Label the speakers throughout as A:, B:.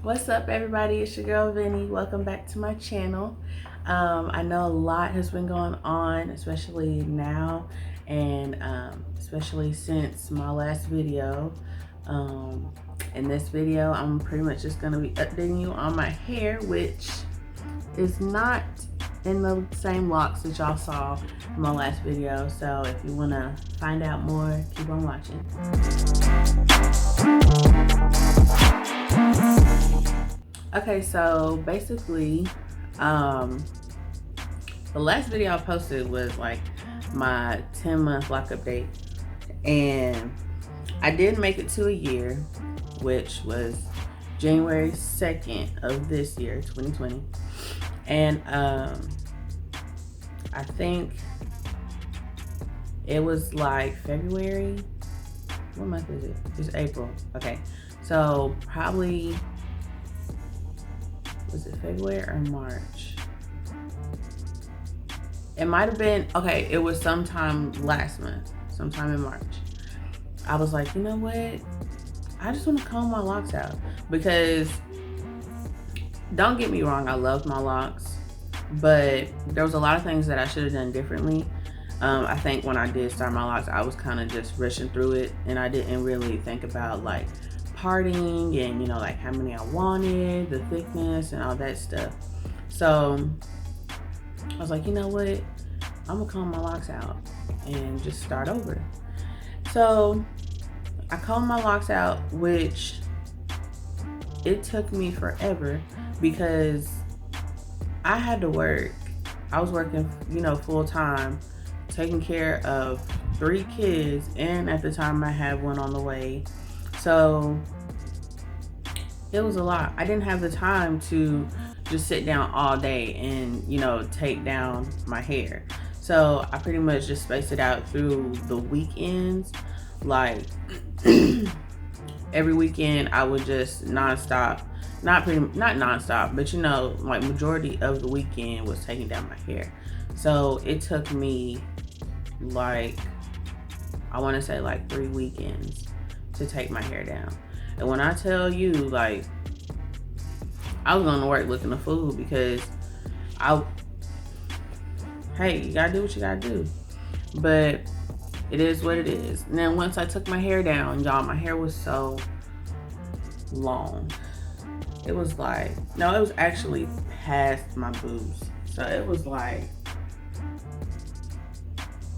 A: What's up, everybody? It's your girl Vinny. Welcome back to my channel. I know a lot has been going on, especially now, and especially since my last video. In this video, I'm pretty much just going to be updating you on my hair, which is not in the same locks that y'all saw in my last video. So if you want to find out more, keep on watching. Okay, so basically, the last video I posted was like my 10-month lock update, and I did make it to a year, which was January 2nd of this year, 2020. And I think it was like February. What month is it? It's April. Okay, so probably, was it February or March? It might have been, okay, it was sometime last month, sometime in March. I was like, you know what? I just want to comb my locks out, because don't get me wrong, I love my locks, but there was a lot of things that I should have done differently. I think when I did start my locks, I was kind of just rushing through it, and I didn't really think about like parting and, you know, like how many I wanted, the thickness and all that stuff. So I was like, you know what, I'm gonna comb my locks out and just start over. So I combed my locks out, which it took me forever because I had to work. I was working, you know, full time, taking care of 3 kids, and at the time I had one on the way. So it was a lot. I didn't have the time to just sit down all day and, you know, take down my hair. So I pretty much just spaced it out through the weekends. Like every weekend I would just nonstop, not nonstop, but, you know, like majority of the weekend was taking down my hair. So it took me like, I want to say like 3 weekends to take my hair down. And when I tell you, like, I was going to work looking for food, because hey, you gotta do what you gotta do. But it is what it is. And then once I took my hair down, y'all, my hair was so long. It was like, no, it was actually past my boobs. So it was like,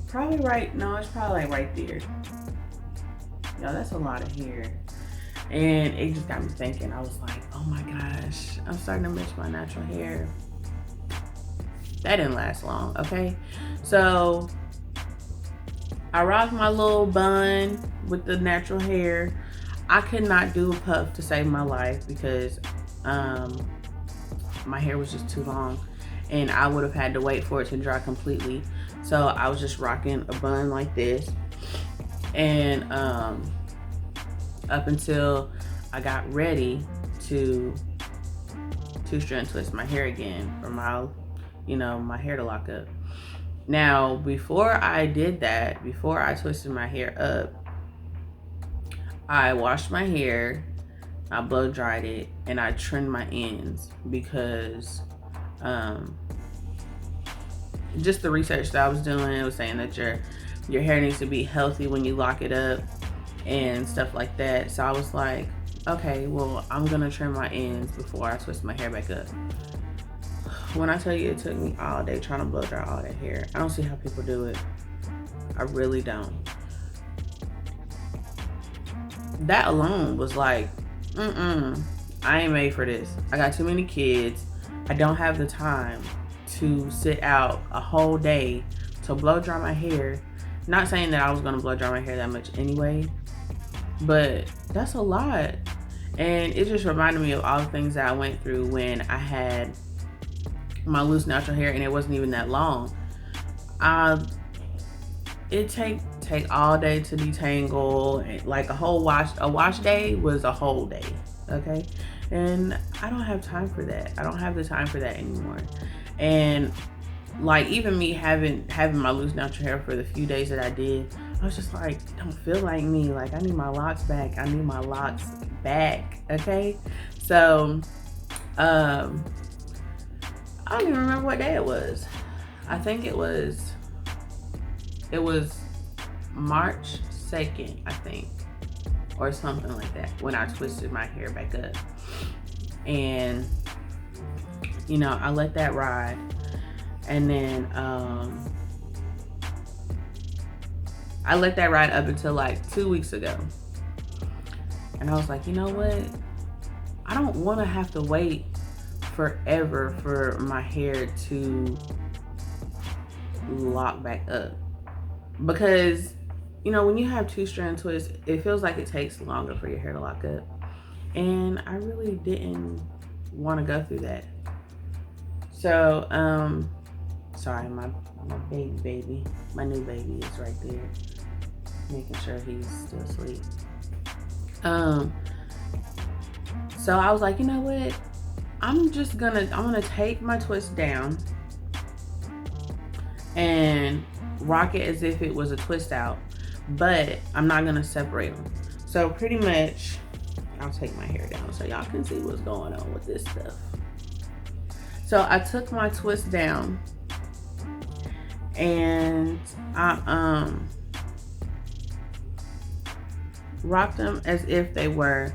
A: probably right, no, it's probably like right there. Yo, that's a lot of hair. And it just got me thinking. I was like, oh my gosh, I'm starting to miss my natural hair. That didn't last long, okay? So I rocked my little bun with the natural hair. I could not do a puff to save my life because my hair was just too long, and I would have had to wait for it to dry completely. So I was just rocking a bun like this, and up until I got ready to two-strand twist my hair again for my, you know, my hair to lock up. Now, before I did that, before I twisted my hair up, I washed my hair, I blow dried it, and I trimmed my ends, because just the research that I was doing, it was saying that your hair needs to be healthy when you lock it up and stuff like that. So I was like, okay, well, I'm gonna trim my ends before I twist my hair back up. When I tell you it took me all day trying to blow dry all that hair, I don't see how people do it. I really don't. That alone was like, I ain't made for this. I got too many kids. I don't have the time to sit out a whole day to blow dry my hair. Not saying that I was gonna blow dry my hair that much anyway, but that's a lot. And it just reminded me of all the things that I went through when I had my loose natural hair, and it wasn't even that long. It take all day to detangle. Like a wash day was a whole day, okay? And I don't have time for that. I don't have the time for that anymore. And like, even me having my loose natural hair for the few days that I did, I was just like, don't feel like me. Like, I need my locks back. I need my locks back, okay? So, I don't even remember what day it was. I think it was March 2nd, I think, or something like that, when I twisted my hair back up. And, you know, I let that ride. And then I let that ride up until like 2 weeks ago. And I was like, you know what? I don't want to have to wait forever for my hair to lock back up. Because, you know, when you have 2-strand twists, it feels like it takes longer for your hair to lock up. And I really didn't want to go through that. So, sorry, my baby, my new baby is right there, making sure he's still asleep. So I was like, you know what? I'm gonna take my twist down and rock it as if it was a twist out, but I'm not gonna separate them. So pretty much, I'll take my hair down so y'all can see what's going on with this stuff. So I took my twist down and I rocked them as if they were,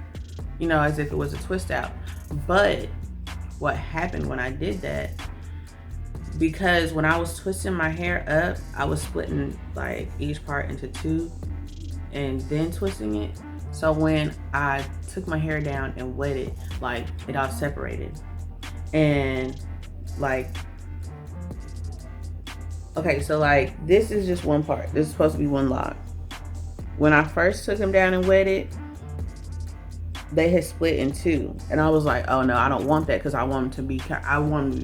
A: you know, as if it was a twist out. But what happened when I did that, because when I was twisting my hair up, I was splitting like each part into two and then twisting it. So when I took my hair down and wet it, like it all separated. And like, okay, so like this is just one part. This is supposed to be one lock. When I first took them down and wet it, they had split in two. And I was like, oh no, I don't want that, because I want them to be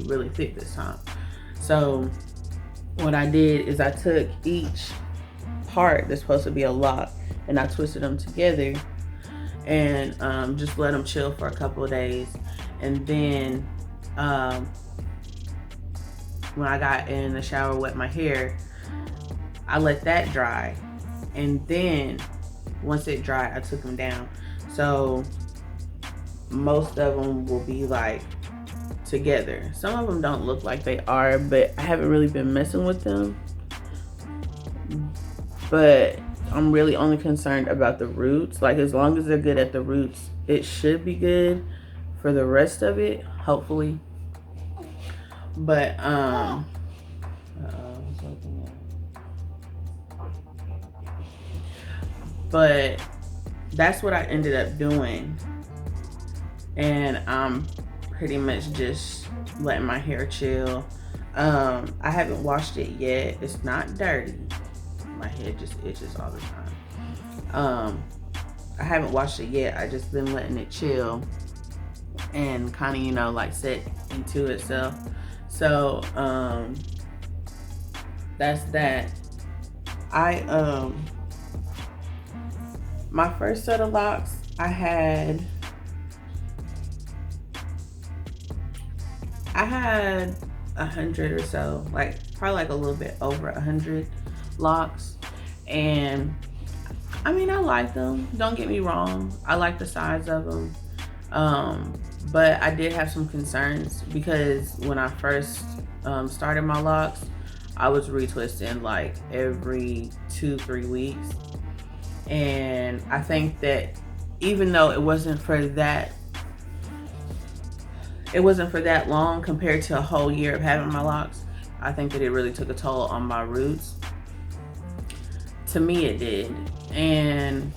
A: really thick this time. So what I did is I took each part that's supposed to be a lock and I twisted them together and just let them chill for a couple of days. And then when I got in the shower, wet my hair, I let that dry. And then once it dried, I took them down. So most of them will be like together. Some of them don't look like they are, but I haven't really been messing with them. But I'm really only concerned about the roots. Like, as long as they're good at the roots, it should be good for the rest of it, hopefully. But but that's what I ended up doing. And I'm pretty much just letting my hair chill. I haven't washed it yet. It's not dirty. My head just itches all the time. I haven't washed it yet. I just been letting it chill and kind of, you know, like set into itself. So that's that. My first set of locks, I had 100 or so, like probably like a little bit over 100 locks. And I mean, I like them, don't get me wrong. I like the size of them. But I did have some concerns, because when I first started my locks, I was retwisting like every 2-3 weeks. And I think that even though it wasn't for that long compared to a whole year of having my locks, I think that it really took a toll on my roots. To me, it did. And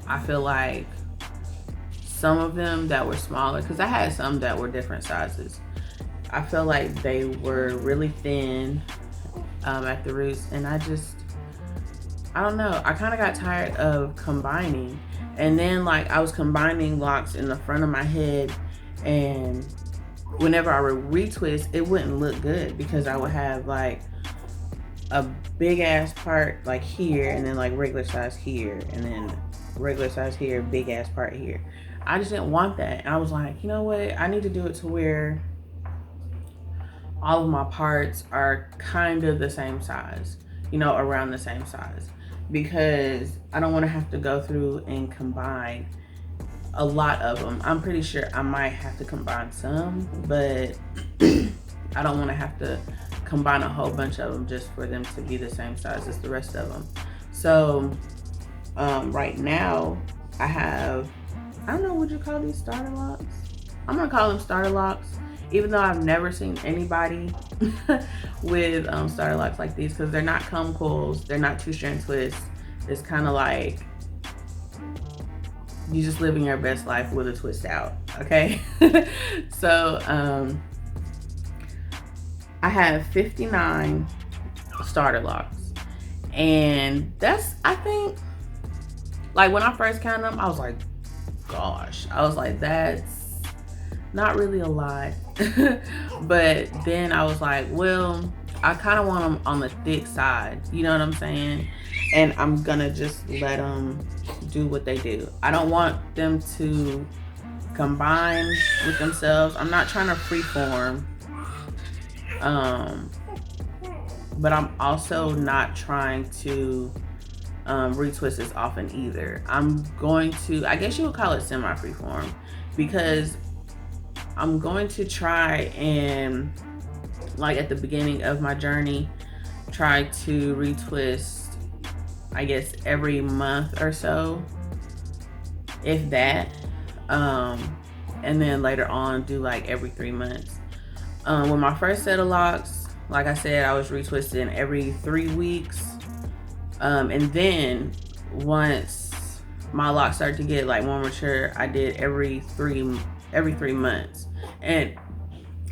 A: I feel like some of them that were smaller, because I had some that were different sizes, I feel like they were really thin at the roots. And I don't know, I kind of got tired of combining. And then like I was combining locks in the front of my head, and whenever I would retwist, it wouldn't look good, because I would have like a big ass part like here, and then like regular size here, and then regular size here, big ass part here. I just didn't want that. And I was like, you know what, I need to do it to where all of my parts are kind of the same size, you know, around the same size, because I don't want to have to go through and combine a lot of them. I'm pretty sure I might have to combine some, but I don't want to have to combine a whole bunch of them just for them to be the same size as the rest of them. So right now I have, I don't know, would you call these starter locks? I'm gonna call them starter locks, even though I've never seen anybody with starter locks like these, because they're not comb coils, they're not 2-strand twists. It's kind of like you just living your best life with a twist out, okay? So I have 59 starter locks, and that's, I think, like when I first counted them, I was like, gosh, I was like, that's not really a lot. But then I was like, well, I kind of want them on the thick side, you know what I'm saying? And I'm gonna just let them do what they do. I don't want them to combine with themselves. I'm not trying to freeform, but I'm also not trying to retwist as often either. I'm going to, I guess you would call it semi-freeform, because I'm going to try and, like at the beginning of my journey, try to retwist, I guess, every month or so, if that, and then later on do like every 3 months. With my first set of locks, like I said, I was retwisting every 3 weeks, and then once my locks started to get like more mature, I did every 3 months. And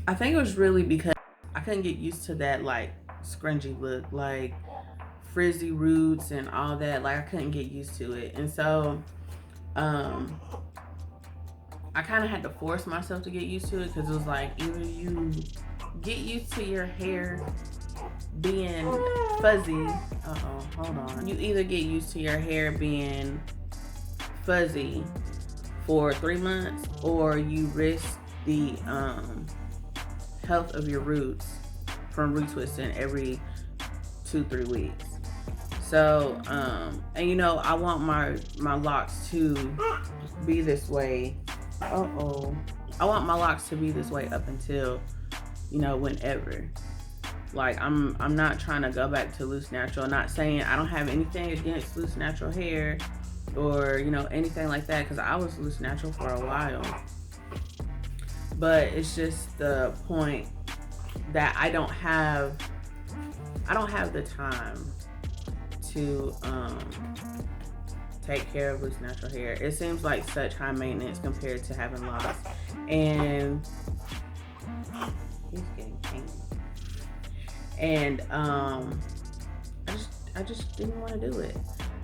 A: I think it was really because I couldn't get used to that like scrungy look, like frizzy roots and all that. Like I couldn't get used to it, and so I kind of had to force myself to get used to it, because it was like, either you get used to your hair being fuzzy, hold on, you either get used to your hair being fuzzy for 3 months, or you risk the health of your roots from retwisting every 2-3 weeks. So and you know, I want my locks to be this way. I want my locks to be this way up until, you know, whenever. Like I'm not trying to go back to loose natural. Not saying I don't have anything against loose natural hair or, you know, anything like that, because I was loose natural for a while. But it's just the point that I don't have the time to take care of loose natural hair. It seems like such high maintenance compared to having locks. And he's getting pink. And I just didn't want to do it.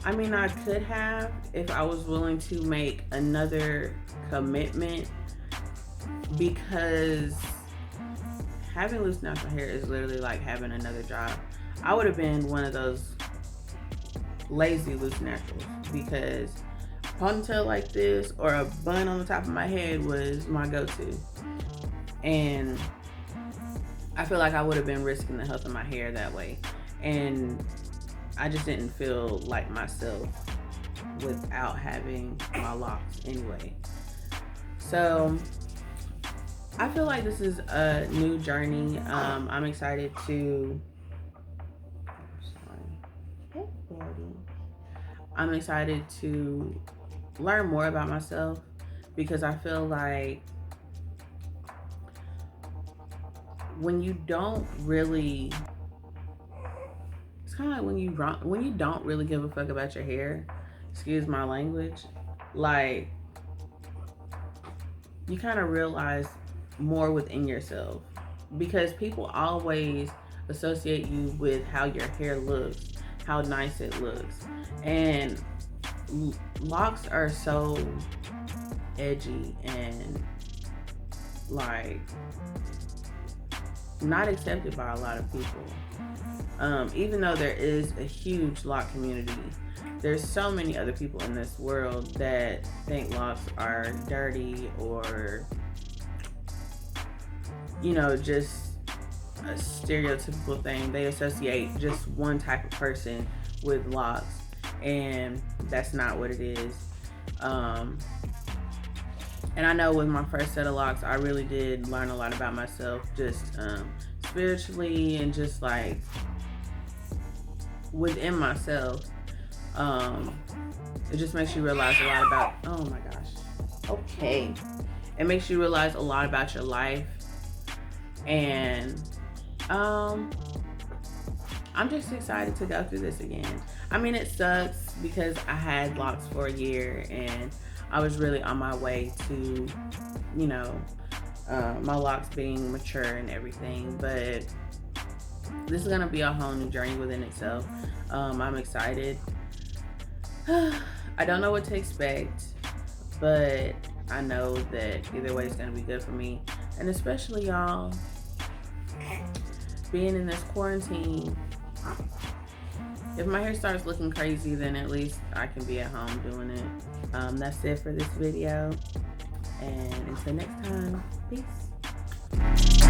A: I mean, I could have if I was willing to make another commitment, because having loose natural hair is literally like having another job. I would have been one of those lazy loose naturals, because ponytail like this or a bun on the top of my head was my go-to, and I feel like I would have been risking the health of my hair that way, and I just didn't feel like myself without having my locks anyway. So I feel like this is a new journey. I'm excited to I'm excited to learn more about myself, because I feel like when you don't really, it's kind of like when you don't really give a fuck about your hair, excuse my language, like you kind of realize more within yourself, because people always associate you with how your hair looks, how nice it looks, and locks are so edgy and like not accepted by a lot of people. Even though there is a huge lock community, there's so many other people in this world that think locks are dirty, or, you know, just a stereotypical thing. They associate just one type of person with locks, and that's not what it is. And I know with my first set of locks, I really did learn a lot about myself, just spiritually and just like within myself. It just makes you realize a lot about, oh my gosh. Okay. It makes you realize a lot about your life. And I'm just excited to go through this again. I mean, it sucks because I had locks for a year and I was really on my way to, you know, my locks being mature and everything. But this is going to be a whole new journey within itself. I'm excited. I don't know what to expect, but I know that either way it's going to be good for me. And especially y'all, being in this quarantine, if my hair starts looking crazy, then at least I can be at home doing it. That's it for this video. And until next time, peace.